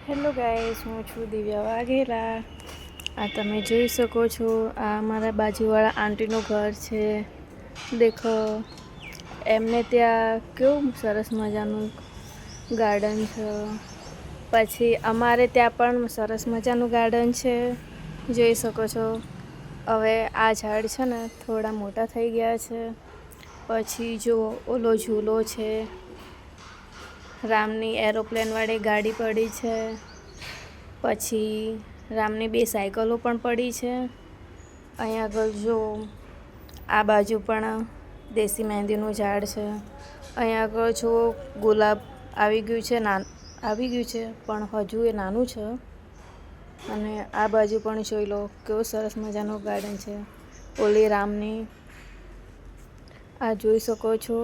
Hello guys, હું છું દિવ્યા વાઘેલા. આ તમે જોઈ શકો છો, આ મારા બાજુવાળા આંટીનું ઘર છે. દેખો, એમને ત્યાં કેવું સરસ મજાનું ગાર્ડન છે. પછી અમારે ત્યાં પણ સરસ મજાનું ગાર્ડન છે, જોઈ શકો છો. હવે આ ઝાડ છે ને થોડા મોટા થઈ ગયા છે. પછી જો ઓલો ઝૂલો છે, રામની એરોપ્લેનવાળી ગાડી પડી છે. પછી રામની 2 સાયકલો પણ પડી છે. અહીંયા આગળ જો આ બાજુ પણ દેશી મહેંદીનું ઝાડ છે. અહીંયા આગળ જો ગુલાબ આવી ગયું છે પણ હજુ એ નાનું છે. અને આ બાજુ પણ જોઈ લો, કેવું સરસ મજાનું ગાર્ડન છે. ઓલી રામની આ જોઈ શકો છો.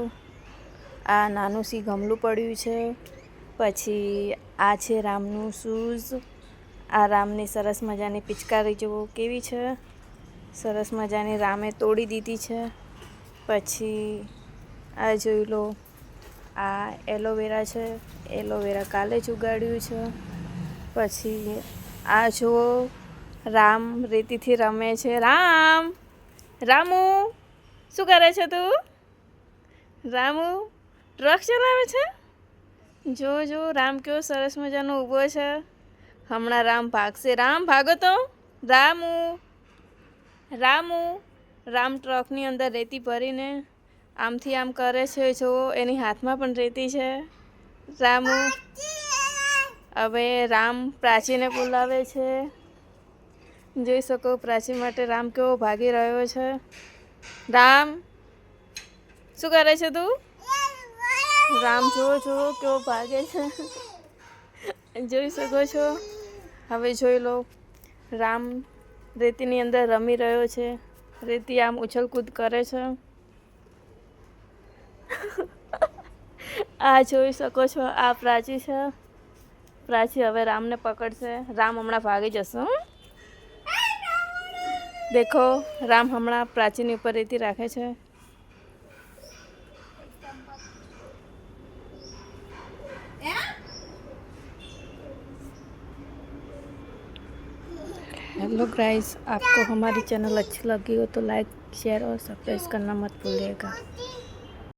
આ નાનું સી ગમલું પડ્યું છે. પછી આ છે રામનું શૂઝ. આ રામની સરસ મજાની પિચકારી જુઓ કેવી છે, સરસ મજાની રામે તોડી દીધી છે. પછી આ જોઈ લો, આ એલોવેરા છે. એલોવેરા કાલે જ ઉગાડ્યું છે. પછી આ જુઓ, રામ રેતીથી રમે છે. રામુ શું કરે છે તું? રામુ ટ્રક ચલાવે છે. જો રામ કેવો સરસ મજાનો ઊભો છે. હમણાં રામ ભાગશે. રામ ભાગો તો. રામ ટ્રકની અંદર રેતી ભરીને આમથી આમ કરે છે. જો એની હાથમાં પણ રેતી છે. રામુ હવે રામ પ્રાચીને બોલાવે છે. જોઈ શકો, પ્રાચી માટે રામ કેવો ભાગી રહ્યો છે. રામ શું કરે છે તું? રામ જુઓ કેવો ભાગે છે. જોઈ શકો છો. હવે જોઈ લો, રામ રેતીની અંદર રમી રહ્યો છે. રેતી આમ ઉછલકૂદ કરે છે. આ જોઈ શકો છો, આ પ્રાચી છે. પ્રાચી હવે રામને પકડશે. રામ હમણાં ભાગી જશે. દેખો, રામ હમણાં પ્રાચીની ઉપર રેતી રાખે છે. हेलो गाइस, आपको हमारी चैनल अच्छी लगी हो तो लाइक शेयर और सब्सक्राइब करना मत भूलिएगा।